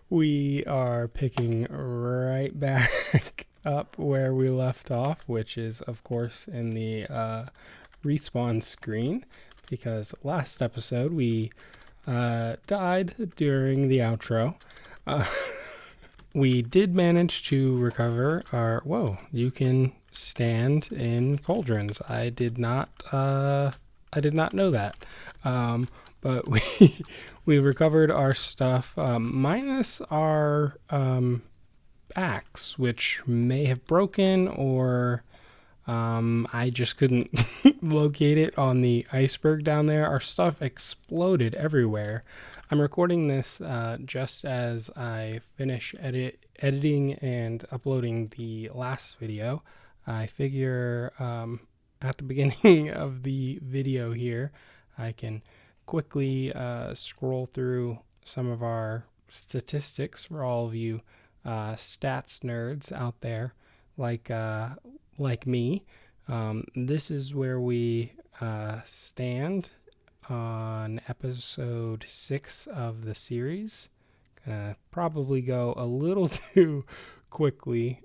We are picking right back up where we left off, which is, of course, in the respawn screen, because last episode we died during the outro. We did manage to recover our... Whoa, you can stand in cauldrons. I did not know that. But we recovered our stuff, minus our axe, which may have broken, or I just couldn't locate it on the iceberg down there. Our stuff exploded everywhere. I'm recording this just as I finish editing and uploading the last video. I figure at the beginning of the video here, I can quickly scroll through some of our statistics for all of you stats nerds out there like me. This is where we stand on episode 6 of the series. Gonna probably go a little too quickly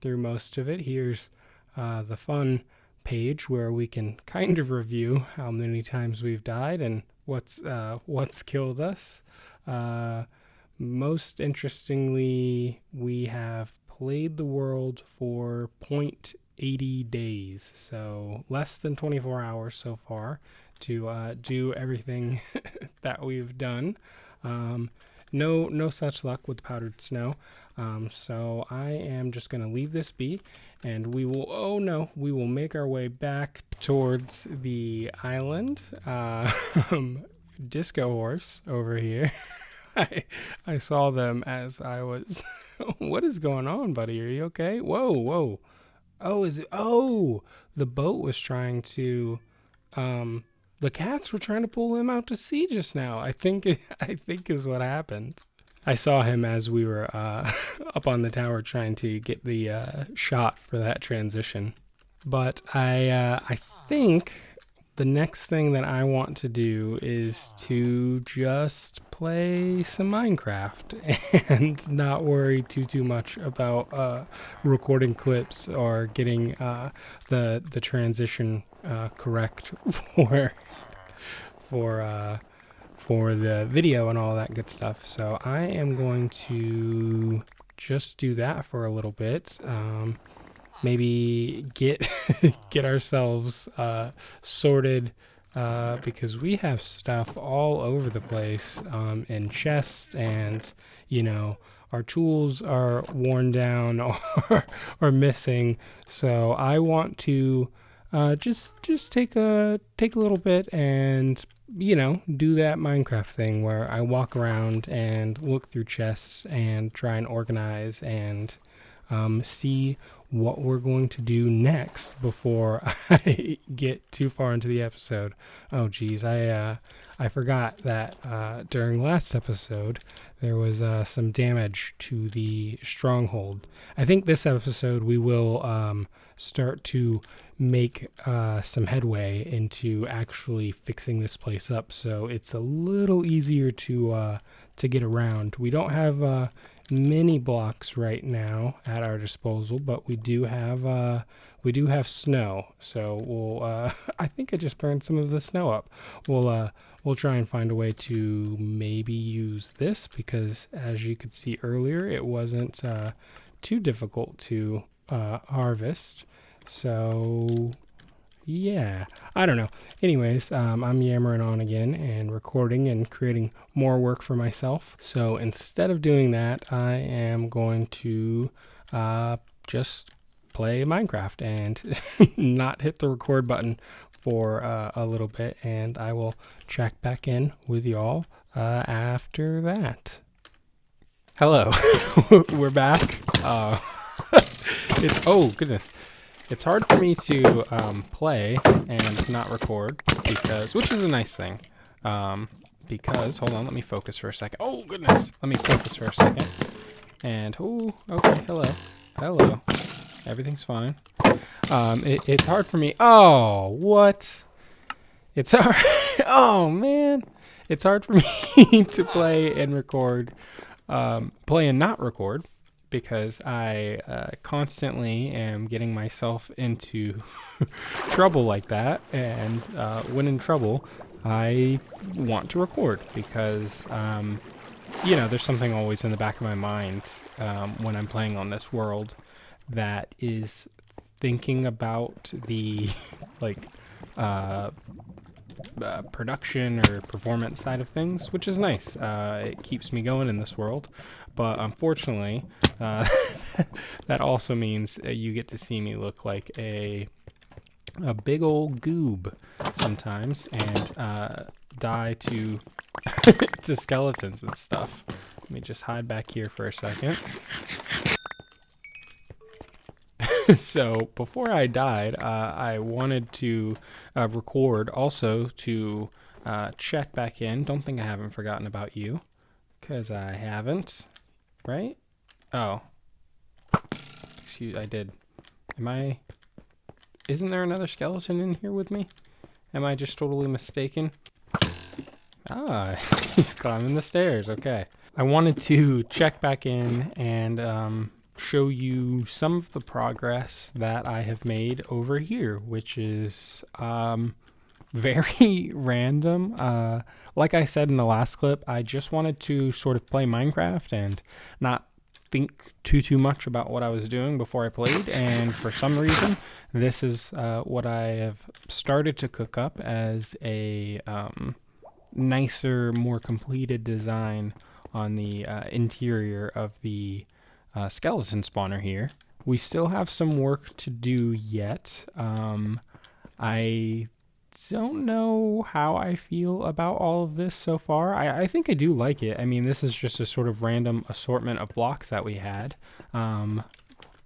through most of it. Here's the fun page where we can kind of review how many times we've died and what's killed us. Most interestingly, we have played the world for 0.80 days, so less than 24 hours so far to do everything that we've done. No such luck with powdered snow. So I am just going to leave this be, and we will make our way back towards the island. Disco Horse over here. I saw them as I was... What is going on, buddy? Are you okay? Whoa. The boat was trying to... The cats were trying to pull him out to sea just now. I think is what happened. I saw him as we were up on the tower trying to get the shot for that transition. But I think the next thing that I want to do is to just play some Minecraft and not worry too much about recording clips or getting the transition correct for the video and all that good stuff. So I am going to just do that for a little bit. Maybe get ourselves sorted, because we have stuff all over the place in chests, and our tools are worn down or missing. So I want to just take a little bit and do that Minecraft thing where I walk around and look through chests and try and organize and see what we're going to do next before I get too far into the episode. Oh geez, I forgot that during last episode there was some damage to the stronghold. I think this episode we will start to make some headway into actually fixing this place up, so it's a little easier to get around. We don't have many blocks right now at our disposal, but we do have snow. So we'll I think I just burned some of the snow up. We'll try and find a way to maybe use this, because as you could see earlier, it wasn't too difficult to harvest. So yeah, I don't know. Anyways, I'm yammering on again and recording and creating more work for myself. So instead of doing that, I am going to just play Minecraft and not hit the record button for a little bit, and I will check back in with y'all after that. Hello. We're back. Oh goodness. It's hard for me to play and not record, which is a nice thing. Because, hold on, let me focus for a second. Oh, goodness. Let me focus for a second. And, okay, hello. Everything's fine. It's hard for me. Oh, what? It's hard. Oh, man. It's hard for me to play and record play and not record because I constantly am getting myself into trouble like that. And when in trouble, I want to record because, there's something always in the back of my mind when I'm playing on this world that is thinking about the like production or performance side of things, which is nice. It keeps me going in this world, but unfortunately, that also means you get to see me look like a big old goob sometimes, and die to to skeletons and stuff. Let me just hide back here for a second. So before I died, I wanted to record also to check back in. Don't think I haven't forgotten about you, because I haven't, right? Oh, excuse, I did. Isn't there another skeleton in here with me? Am I just totally mistaken? Ah, he's climbing the stairs, okay. I wanted to check back in and show you some of the progress that I have made over here, which is very random. Like I said in the last clip, I just wanted to sort of play Minecraft and not think too much about what I was doing before I played, and for some reason this is what I have started to cook up as a nicer, more completed design on the interior of the skeleton spawner here. We still have some work to do yet. I don't know how I feel about all of this so far. I think I do like it. I mean, this is just a sort of random assortment of blocks that we had.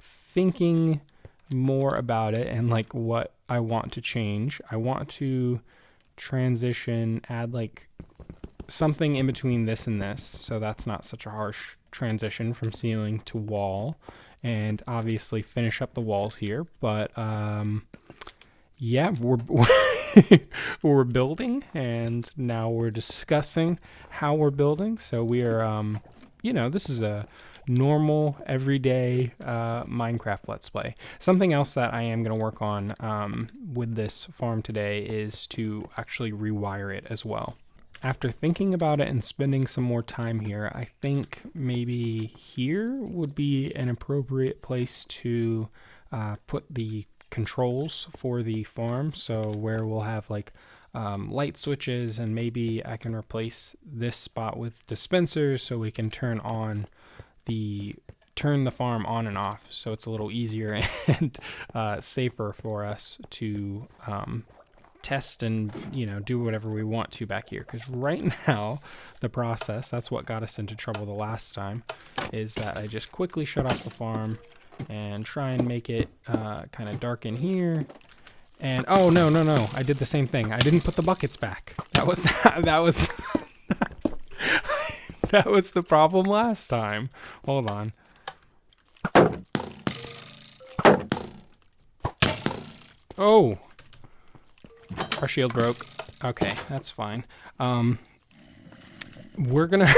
Thinking more about it and like what I want to change, I want to transition, add like something in between this and this, so that's not such a harsh transition from ceiling to wall, and obviously finish up the walls here. But yeah, we're building, and now we're discussing how we're building. So we are this is a normal everyday Minecraft Let's Play. Something else that I am going to work on with this farm today is to actually rewire it as well. After thinking about it and spending some more time here, I think maybe here would be an appropriate place to put the controls for the farm. So where we'll have like light switches, and maybe I can replace this spot with dispensers so we can turn the farm on and off, so it's a little easier and safer for us to test and do whatever we want to back here. Because right now the process, that's what got us into trouble the last time, is that I just quickly shut off the farm and try and make it kind of dark in here. And oh no, I did the same thing. I didn't put the buckets back. That was that was the problem last time. Hold on. Oh, our shield broke. Okay, that's fine. We're gonna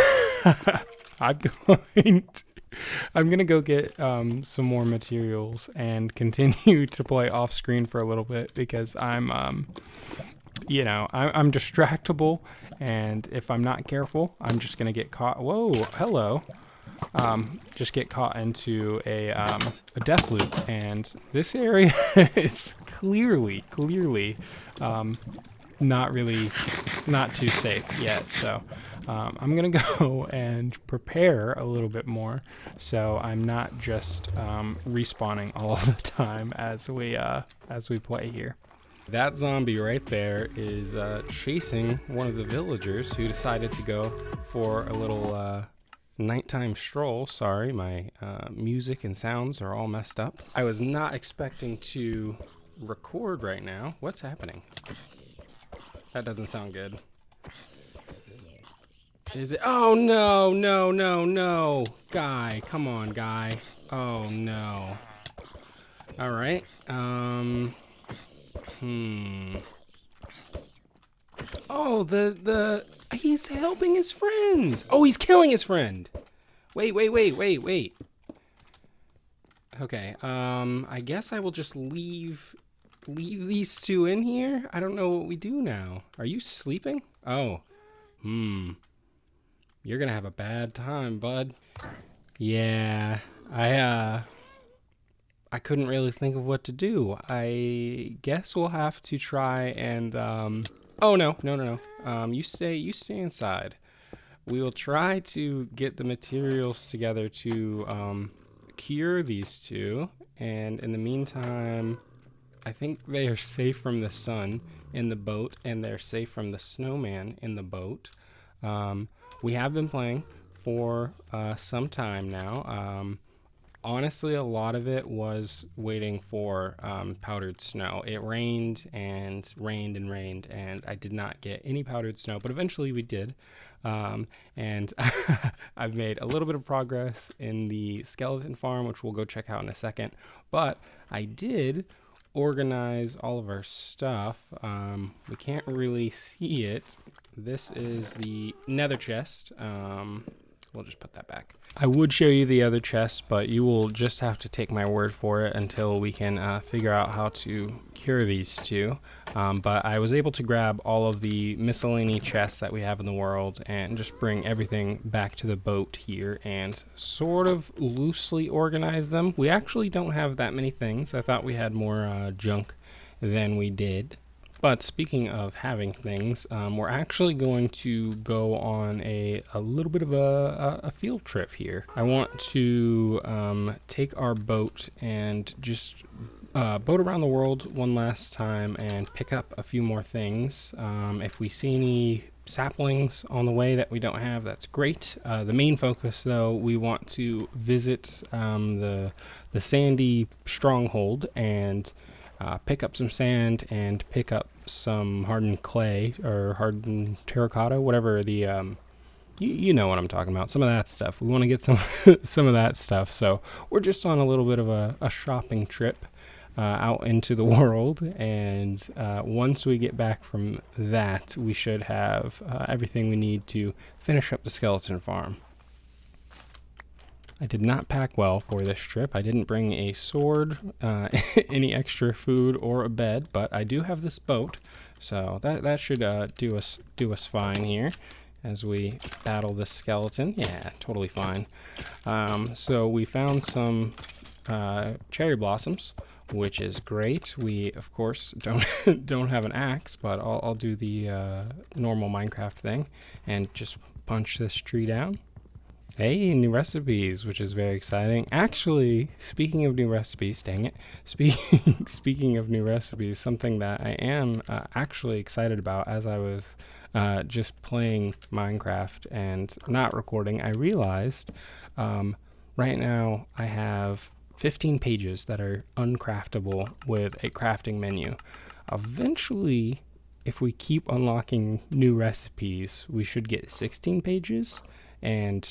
I'm gonna go get some more materials and continue to play off screen for a little bit, because I'm distractible, and if I'm not careful, I'm just gonna get caught. Whoa, hello. Just get caught into a death loop, and this area is clearly not too safe yet. So I'm gonna go and prepare a little bit more, so I'm not just respawning all the time as we play here. That zombie right there is chasing one of the villagers who decided to go for a little nighttime stroll. Sorry, my music and sounds are all messed up. I was not expecting to record right now. What's happening? That doesn't sound good. Is it? Oh, no. Guy, come on, guy. Oh, no. All right. Oh, he's helping his friends. Oh, he's killing his friend. Wait. Okay, I guess I will just leave these two in here. I don't know what we do now. Are you sleeping? Oh, you're gonna have a bad time, bud. Yeah, I couldn't really think of what to do. I guess we'll have to try and oh no. You stay inside. We will try to get the materials together to cure these two, and in the meantime, I think they are safe from the sun in the boat, and they're safe from the snowman in the boat. We have been playing for some time now. Honestly, a lot of it was waiting for powdered snow. It rained and rained and rained, and I did not get any powdered snow, but eventually we did. And I've made a little bit of progress in the skeleton farm, which we'll go check out in a second. But I did organize all of our stuff. We can't really see it. This is the nether chest. We'll just put that back. I would show you the other chest, but you will just have to take my word for it until we can figure out how to cure these two. But I was able to grab all of the miscellany chests that we have in the world and just bring everything back to the boat here and sort of loosely organize them. We actually don't have that many things. I thought we had more junk than we did. But speaking of having things, we're actually going to go on a little bit of a field trip here. I want to take our boat and just boat around the world one last time and pick up a few more things. If we see any saplings on the way that we don't have, that's great. The main focus, though, we want to visit the sandy stronghold and pick up some sand and pick up some hardened clay or hardened terracotta, whatever the you know what I'm talking about. Some of that stuff. We want to get some some of that stuff. So we're just on a little bit of a shopping trip out into the world, and once we get back from that, we should have everything we need to finish up the skeleton farm. I did not pack well for this trip. I didn't bring a sword, any extra food, or a bed, but I do have this boat, so that should do us fine here as we battle this skeleton. Yeah, totally fine. So we found some cherry blossoms, which is great. We of course don't have an axe, but I'll do the normal Minecraft thing and just punch this tree down. Hey, new recipes, which is very exciting. Actually, speaking of new recipes, dang it. Speaking of new recipes, something that I am actually excited about as I was just playing Minecraft and not recording, I realized right now I have 15 pages that are uncraftable with a crafting menu. Eventually, if we keep unlocking new recipes, we should get 16 pages. And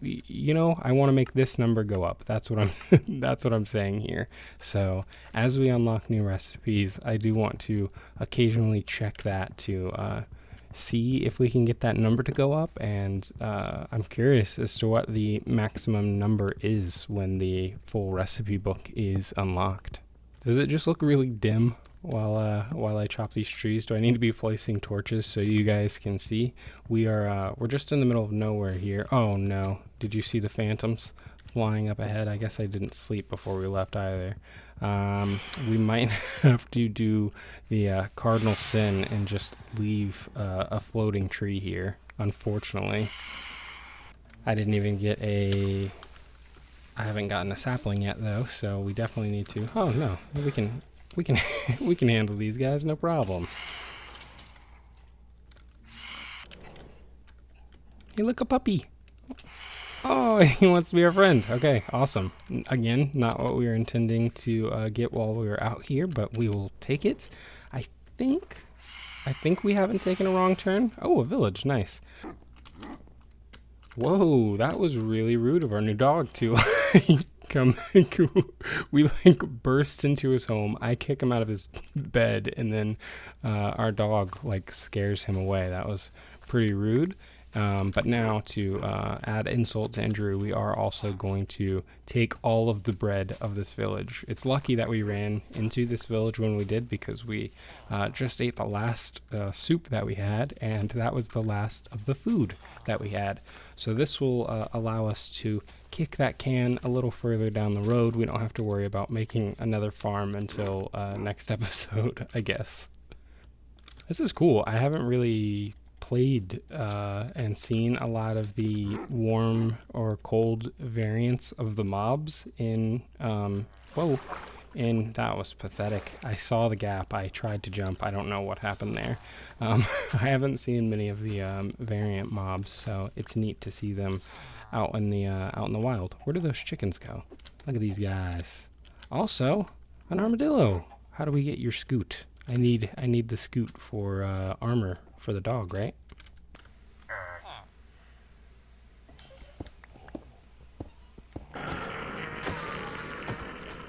you know, I want to make this number go up. That's what I'm saying here. So as we unlock new recipes, I do want to occasionally check that to see if we can get that number to go up. And I'm curious as to what the maximum number is when the full recipe book is unlocked. Does it just look really dim while I chop these trees? Do I need to be placing torches so you guys can see? We're just in the middle of nowhere here. Oh no, did you see the phantoms flying up ahead? I guess I didn't sleep before we left either. We might have to do the cardinal sin and just leave a floating tree here, unfortunately. I haven't gotten a sapling yet though, so we definitely need to. Oh no, we can we can handle these guys, no problem. Hey, look, a puppy. Oh, he wants to be our friend. Okay, awesome. Again, not what we were intending to get while we were out here, but we will take it. I think we haven't taken a wrong turn. Oh, a village, nice. Whoa, that was really rude of our new dog to we burst into his home. I kick him out of his bed, and then our dog scares him away. That was pretty rude. But now, to add insult to injury, we are also going to take all of the bread of this village. It's lucky that we ran into this village when we did, because we just ate the last soup that we had, and that was the last of the food that we had. So this will allow us to kick that can a little further down the road. We don't have to worry about making another farm until next episode, I guess. This is cool. I haven't really played and seen a lot of the warm or cold variants of the mobs in whoa, and that was pathetic. I saw the gap. I tried to jump. I don't know what happened there. I haven't seen many of the variant mobs, so it's neat to see them out in the wild. Where do those chickens go? Look at these guys. Also, an armadillo. How do we get your scoot? I need the scoot for armor for the dog, right?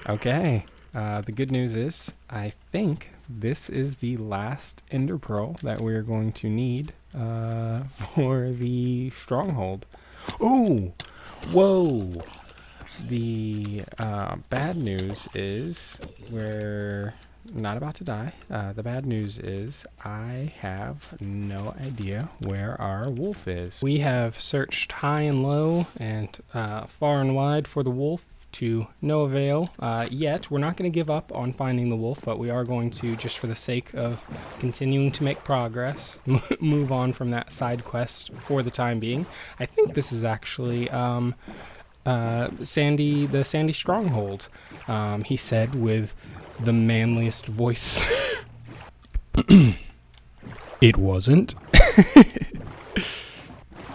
Okay. The good news is, I think this is the last ender pearl that we're going to need for the stronghold. Oh, whoa! The bad news is we're not about to die. The bad news is I have no idea where our wolf is. We have searched high and low and far and wide for the wolf, to no avail. Yet we're not going to give up on finding the wolf, but we are going to, just for the sake of continuing to make progress, move on from that side quest for the time being. I think this is actually the Sandy Stronghold, he said with the manliest voice. It wasn't.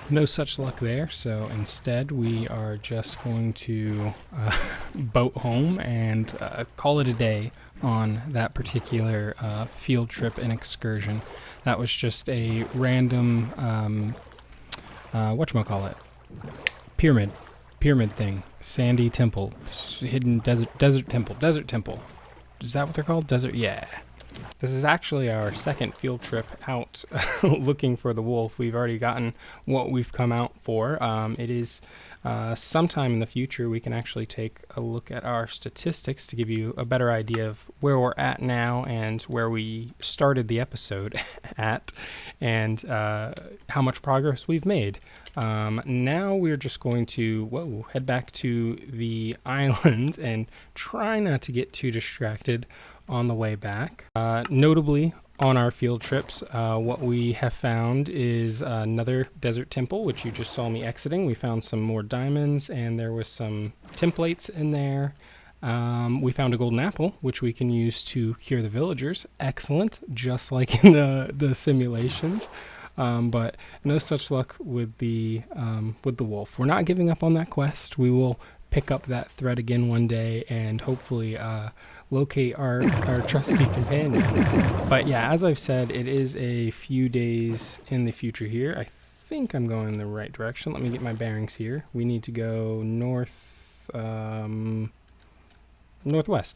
No such luck there, so instead we are just going to boat home and call it a day on that particular field trip and excursion. That was just a random, whatchamacallit, pyramid thing. Sandy temple, hidden desert temple. Is that what they're called? Desert, yeah. This is actually our second field trip out looking for the wolf. We've already gotten what we've come out for. It is sometime in the future we can actually take a look at our statistics to give you a better idea of where we're at now and where we started the episode at, and how much progress we've made. Now we're just going to head back to the island and try not to get too distracted on the way back. Notably, on our field trips, what we have found is another desert temple, which you just saw me exiting. We found some more diamonds, and there was some templates in there. We found a golden apple, which we can use to cure the villagers. Excellent, just like in the simulations. But no such luck with the wolf. We're not giving up on that quest. We will pick up that thread again one day and hopefully locate our trusty companion. But yeah, as I've said, it is a few days in the future here. I think I'm going in the right direction. Let me get my bearings here. We need to go northwest.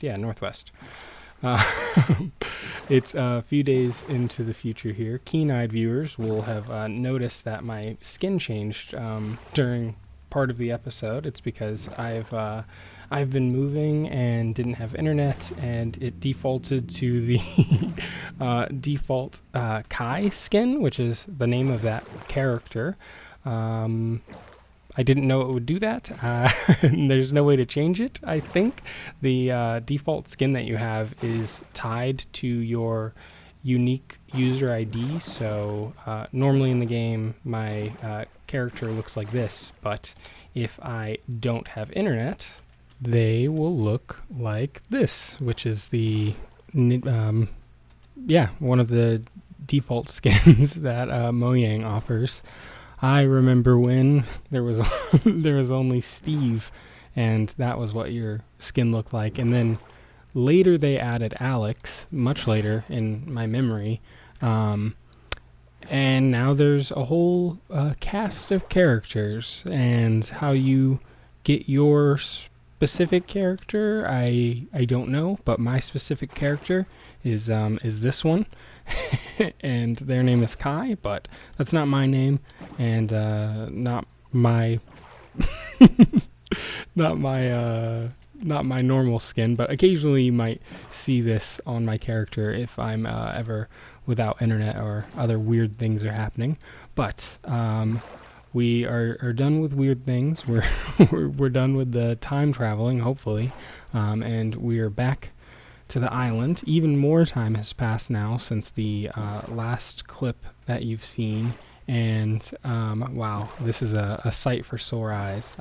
Yeah, northwest. It's a few days into the future here. Keen-eyed viewers will have noticed that my skin changed during part of the episode. It's because I've been moving and didn't have internet, and it defaulted to the default Kai skin, which is the name of that character. I didn't know it would do that. There's no way to change it, I think. The default skin that you have is tied to your unique user ID, so normally in the game my character looks like this, but if I don't have internet, they will look like this, which is the one of the default skins that Mojang offers. I remember when there was only Steve, and that was what your skin looked like. And then later they added Alex, much later in my memory, and now there's a whole cast of characters, and how you get your specific character, I don't know, but my specific character is this one, and their name is Kai, but that's not my name, and not my not my normal skin. But occasionally you might see this on my character if I'm ever without internet or other weird things are happening. But we are done with weird things. We're done with the time traveling, hopefully, and we are back to the island. Even more time has passed now since the last clip that you've seen, and wow, this is a sight for sore eyes.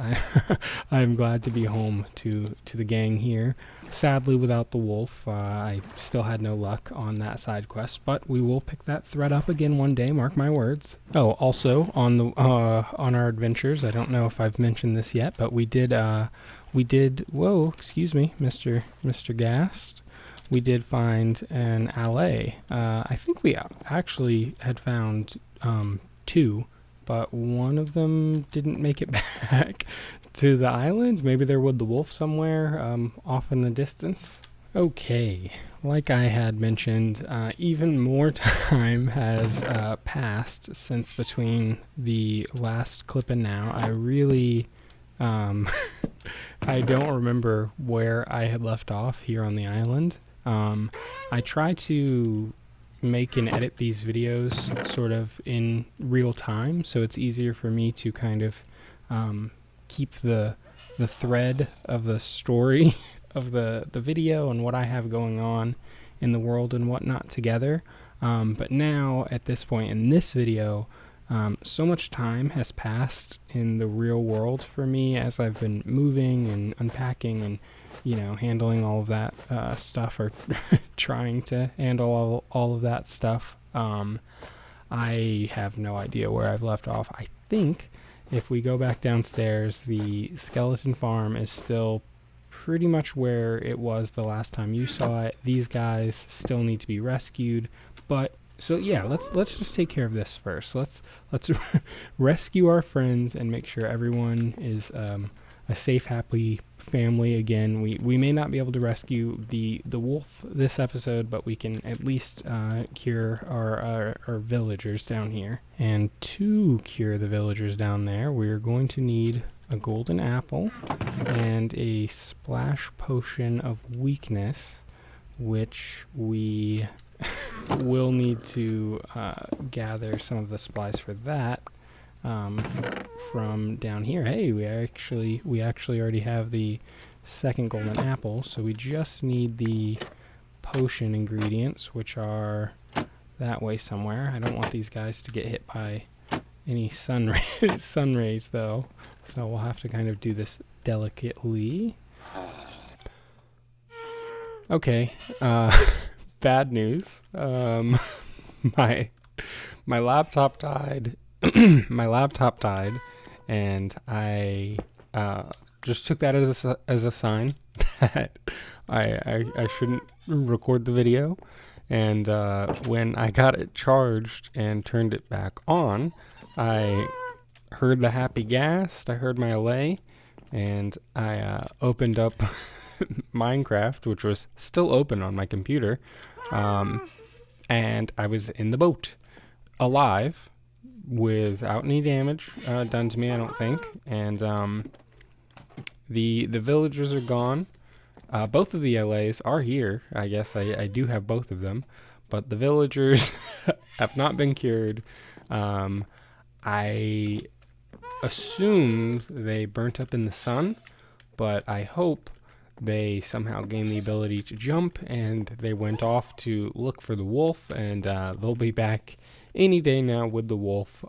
I'm glad to be home to the gang here. Sadly, without the wolf, I still had no luck on that side quest, but we will pick that thread up again one day. Mark my words. Oh, also on the on our adventures, I don't know if I've mentioned this yet, but we did. Whoa, excuse me, Mr. Gast. We did find an alley. I think we actually had found 2, but one of them didn't make it back to the island. Maybe they're with the wolf somewhere off in the distance. Okay, like I had mentioned, even more time has passed since between the last clip and now. I really I don't remember where I had left off here on the island. I try to make and edit these videos sort of in real time, so it's easier for me to kind of keep the thread of the story of the video and what I have going on in the world and whatnot together. But now, at this point in this video, so much time has passed in the real world for me as I've been moving and unpacking and, you know, handling all of that stuff, or trying to handle all of that stuff. I have no idea where I've left off. I think if we go back downstairs, the skeleton farm is still pretty much where it was the last time you saw it. These guys still need to be rescued, but so yeah, let's just take care of this first. Let's rescue our friends and make sure everyone is a safe, happy family again. We may not be able to rescue the wolf this episode, but we can at least cure our villagers down here. And to cure the villagers down there, we're going to need a golden apple and a splash potion of weakness, which we will need to gather some of the supplies for that from down here. Hey, we actually already have the second golden apple, so we just need the potion ingredients, which are that way somewhere. I don't want these guys to get hit by any sun rays though, so we'll have to kind of do this delicately. Okay, bad news. My laptop died. My laptop died, and I just took that as a sign that I shouldn't record the video. And when I got it charged and turned it back on, I heard the happy ghast. I heard my allay, and I opened up Minecraft, which was still open on my computer, and I was in the boat, alive, without any damage done to me, I don't think. And the villagers are gone. Both of the LAs are here. I guess I do have both of them, but the villagers have not been cured. I assumed they burnt up in the sun, but I hope they somehow gained the ability to jump, and they went off to look for the wolf, and they'll be back any day now with the wolf.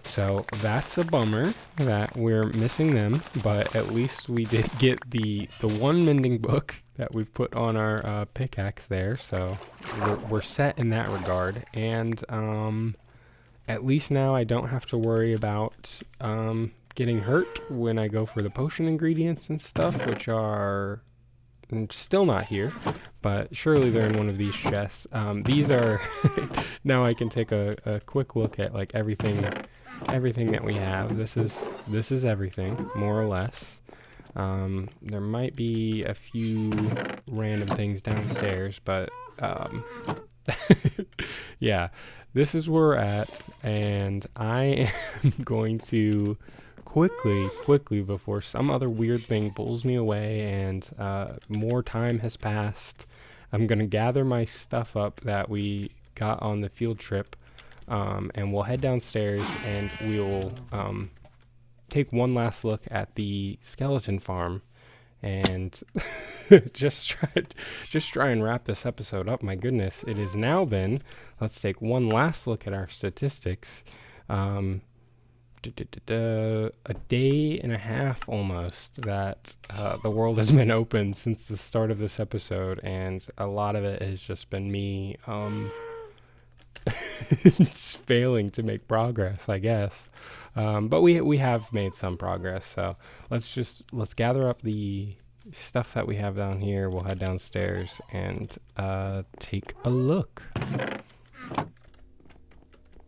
So that's a bummer that we're missing them, but at least we did get the one mending book that we've put on our pickaxe there, so we're set in that regard. And at least now I don't have to worry about getting hurt when I go for the potion ingredients and stuff, which are still not here, but surely they're in one of these chests. These are now I can take a quick look at like everything that we have. This is everything, more or less. There might be a few random things downstairs, but yeah, this is where we're at, and I am going to quickly, before some other weird thing pulls me away and more time has passed, I'm going to gather my stuff up that we got on the field trip, and we'll head downstairs and we'll take one last look at the skeleton farm and just try and wrap this episode up. My goodness, it has now been, let's take one last look at our statistics. A day and a half almost that the world has been open since the start of this episode, and a lot of it has just been me just failing to make progress, I guess. But we have made some progress, so let's gather up the stuff that we have down here. We'll head downstairs and take a look.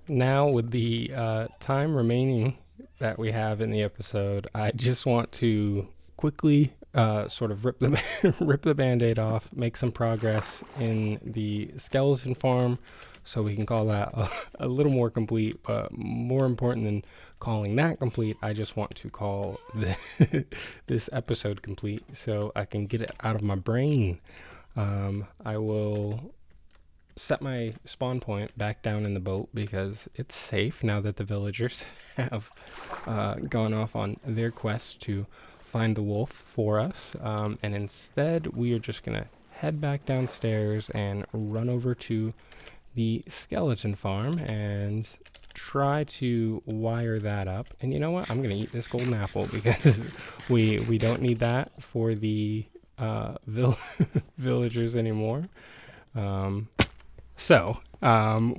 Now, with the time remaining that we have in the episode, I just want to quickly sort of rip the band-aid off, make some progress in the skeleton farm, so we can call that a little more complete. But more important than calling that complete, I just want to call this episode complete so I can get it out of my brain. I will set my spawn point back down in the boat because it's safe now that the villagers have gone off on their quest to find the wolf for us, and instead we are just gonna head back downstairs and run over to the skeleton farm and try to wire that up. And you know what, I'm gonna eat this golden apple because we don't need that for the villagers anymore. So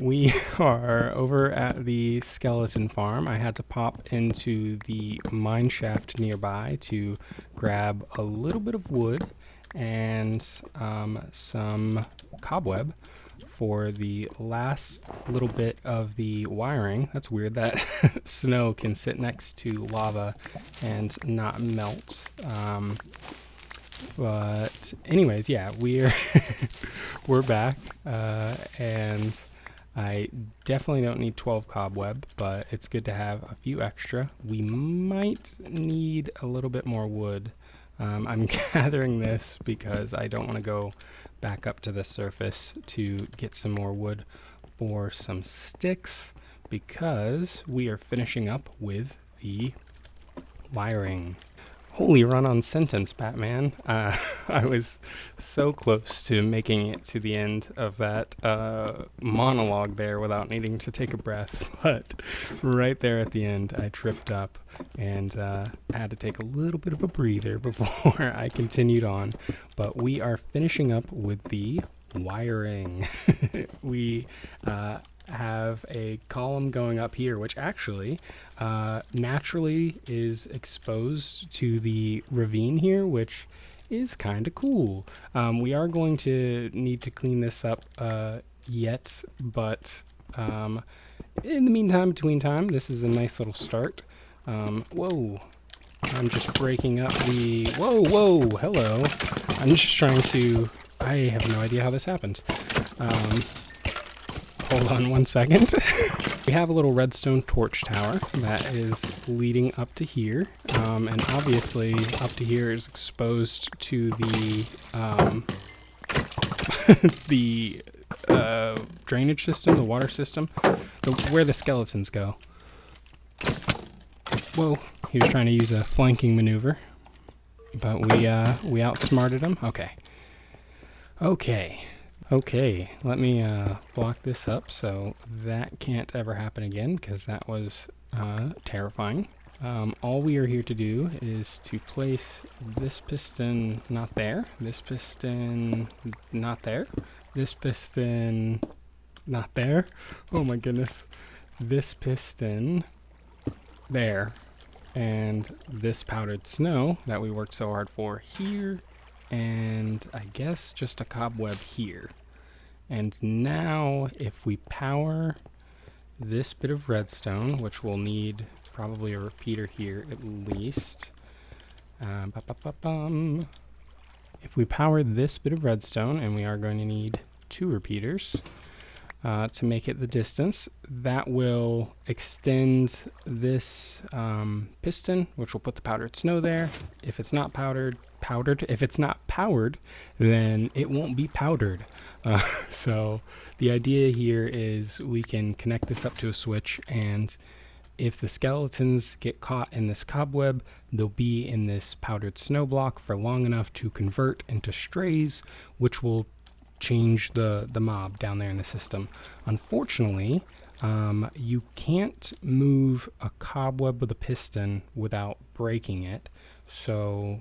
we are over at the skeleton farm. I had to pop into the mine shaft nearby to grab a little bit of wood and some cobweb for the last little bit of the wiring. That's weird that snow can sit next to lava and not melt. But anyways, yeah, we're back, and I definitely don't need 12 cobweb, but it's good to have a few extra. We might need a little bit more wood. I'm gathering this because I don't want to go back up to the surface to get some more wood for some sticks, because we are finishing up with the wiring. Holy run-on sentence, Batman. I was so close to making it to the end of that monologue there without needing to take a breath, but right there at the end I tripped up and had to take a little bit of a breather before I continued on. But we are finishing up with the wiring. We have a column going up here, which actually naturally is exposed to the ravine here, which is kind of cool. We are going to need to clean this up yet, but in the meantime, between time, this is a nice little start. Whoa, I'm just breaking up the... Whoa, hello. I'm just trying to... I have no idea how this happened. Hold on one second. We have a little redstone torch tower that is leading up to here, and obviously up to here is exposed to the the drainage system, the water system, where the skeletons go. Whoa, he was trying to use a flanking maneuver, but we outsmarted him. Okay, let me block this up so that can't ever happen again, because that was terrifying. All we are here to do is to place this piston not there, this piston not there, this piston not there. Oh my goodness. This piston there, and this powdered snow that we worked so hard for here, and I guess just a cobweb here. And now if we power this bit of redstone, which we'll need probably a repeater here at least, If we power this bit of redstone, and we are going to need 2 repeaters to make it the distance, that will extend this piston, which will put the powdered snow there. If it's not if it's not powered, then it won't be powdered. So the idea here is we can connect this up to a switch, and if the skeletons get caught in this cobweb, they'll be in this powdered snow block for long enough to convert into strays, which will change the mob down there in the system. Unfortunately, you can't move a cobweb with a piston without breaking it, so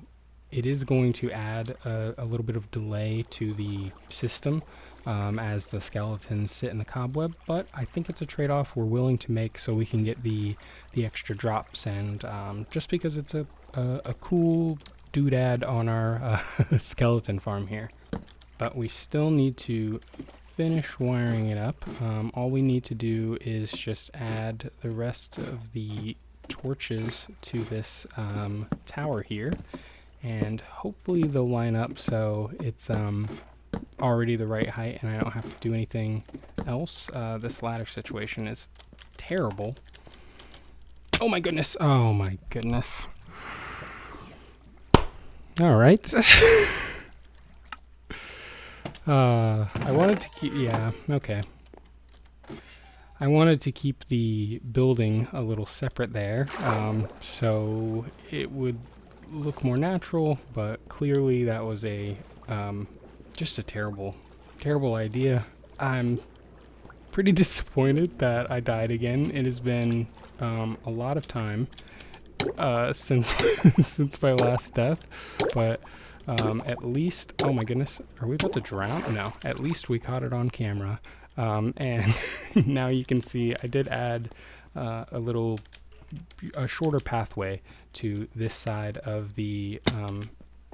it is going to add a little bit of delay to the system as the skeletons sit in the cobweb, but I think it's a trade-off we're willing to make so we can get the extra drops, and just because it's a cool doodad on our skeleton farm here. But we still need to finish wiring it up. All we need to do is just add the rest of the torches to this tower here, and hopefully they'll line up so it's already the right height and I don't have to do anything else. This ladder situation is terrible. Oh my goodness. Oh my goodness. All right. I wanted to keep, yeah, okay. I wanted to keep the building a little separate there, so it would look more natural, but clearly that was a, just a terrible idea. I'm pretty disappointed that I died again. It has been, a lot of time, since, since my last death, but at least, oh my goodness, are we about to drown? No, at least we caught it on camera. And now you can see I did add a shorter pathway to this side of the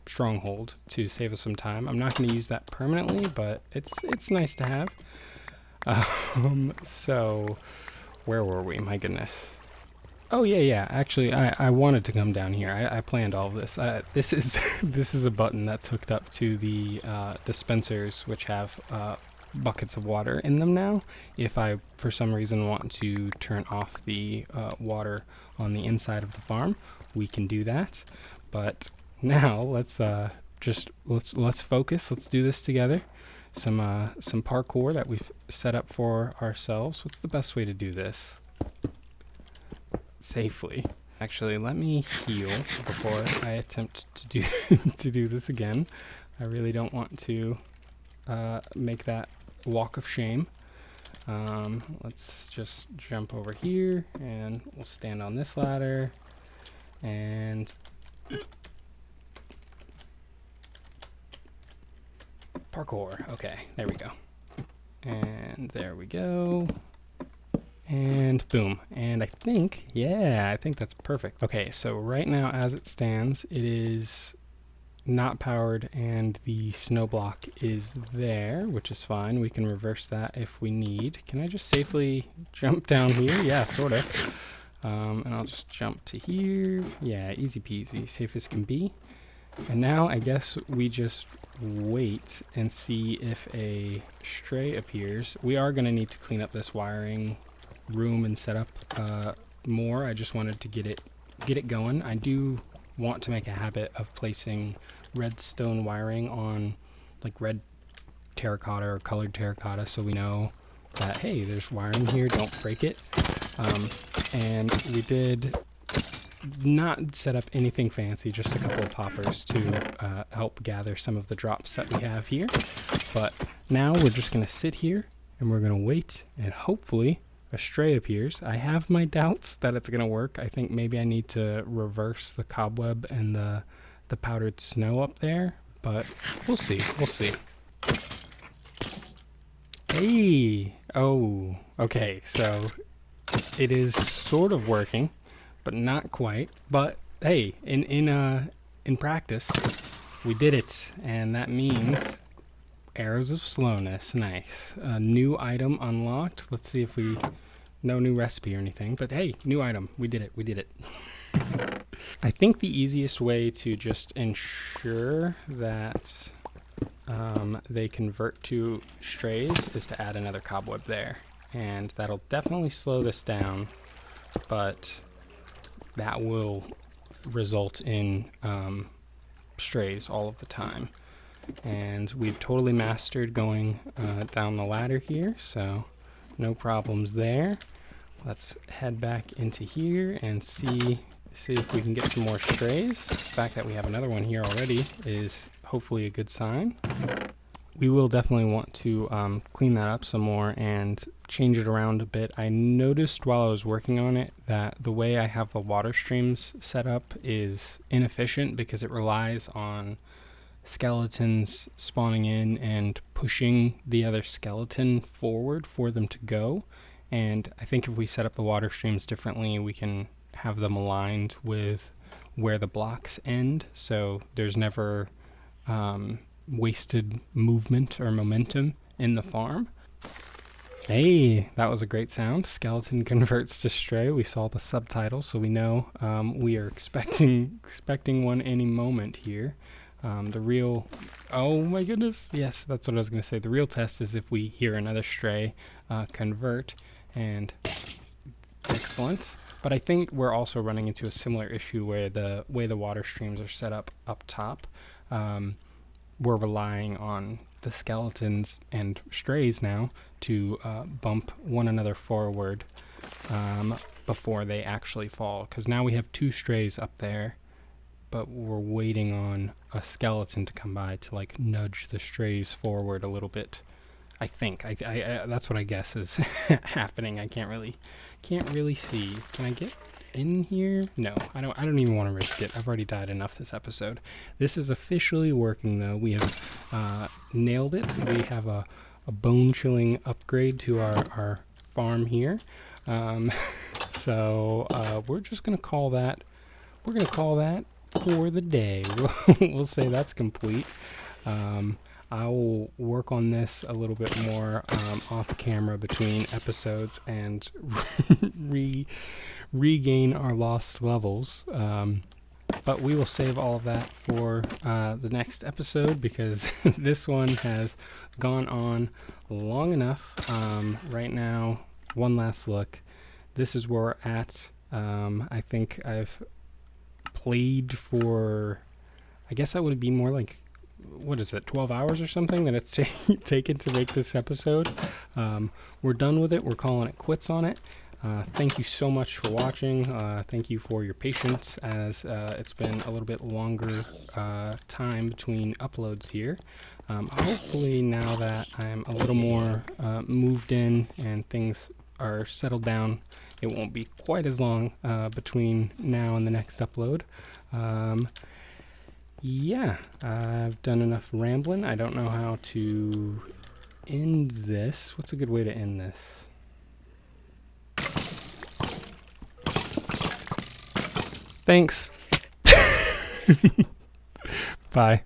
stronghold to save us some time. I'm not going to use that permanently, but it's nice to have. So where were we? My goodness. Oh yeah. Actually, I wanted to come down here. I planned all of this. This is a button that's hooked up to the dispensers, which have buckets of water in them now. If I, for some reason, want to turn off the water on the inside of the farm, we can do that. But now let's focus. Let's do this together. Some parkour that we've set up for ourselves. What's the best way to do this safely? Actually, let me heal before I attempt to do to do this again. I really don't want to make that walk of shame. Let's just jump over here and we'll stand on this ladder and parkour. Okay, there we go. And there we go. And boom. And I think that's perfect. Okay, so right now as it stands, it is not powered and the snow block is there, which is fine. We can reverse that if we need. Can I just safely jump down here? Yeah, sort of. And I'll just jump to here. Yeah, easy peasy, safe as can be. And now I guess we just wait and see if a stray appears. We are going to need to clean up this wiring room and set up more. I just wanted to get it going. I do want to make a habit of placing redstone wiring on like red terracotta or colored terracotta so we know that, hey, there's wiring here, don't break it. And we did not set up anything fancy, just a couple of poppers to help gather some of the drops that we have here. But now we're just going to sit here and we're going to wait, and hopefully a stray appears. I have my doubts that it's going to work. I think maybe I need to reverse the cobweb and the powdered snow up there, but we'll see. We'll see. Hey! Oh, okay, so it is sort of working, but not quite. But hey, in practice, we did it, and that means arrows of slowness. Nice. A new item unlocked. Let's see if we... No new recipe or anything, but hey, new item. We did it. We did it. I think the easiest way to just ensure that they convert to strays is to add another cobweb there. And that'll definitely slow this down, but that will result in strays all of the time. And we've totally mastered going down the ladder here, so no problems there. Let's head back into here and see if we can get some more strays. The fact that we have another one here already is hopefully a good sign. We will definitely want to clean that up some more and change it around a bit. I noticed while I was working on it that the way I have the water streams set up is inefficient because it relies on skeletons spawning in and pushing the other skeleton forward for them to go. And I think if we set up the water streams differently, we can have them aligned with where the blocks end, so there's never wasted movement or momentum in the farm. Hey, that was a great sound. Skeleton converts to stray. We saw the subtitle, so we know we are expecting one any moment here. The real, oh my goodness, yes, that's what I was going to say. The real test is if we hear another stray convert, and excellent. But I think we're also running into a similar issue where the way the water streams are set up top, we're relying on the skeletons and strays now to bump one another forward before they actually fall. Because now we have two strays up there, but we're waiting on a skeleton to come by to like nudge the strays forward a little bit. I think I that's what I guess is happening. I can't really see. Can I get in here? No, I don't even want to risk it. I've already died enough this episode. This is officially working though. We have nailed it. We have a bone-chilling upgrade to our farm here. So we're just gonna call that. We're gonna call that for the day. We'll say that's complete. I will work on this a little bit more off camera between episodes and regain our lost levels. But we will save all of that for the next episode because this one has gone on long enough. Right now, one last look. This is where we're at. I think I've played for, I guess that would be more like, what is it, 12 hours or something that it's taken to make this episode. We're done with it. We're calling it quits on it. Thank you so much for watching. Thank you for your patience as it's been a little bit longer time between uploads here. Hopefully now that I'm a little more moved in and things are settled down, it won't be quite as long between now and the next upload. Yeah, I've done enough rambling. I don't know how to end this. What's a good way to end this? Thanks. Bye.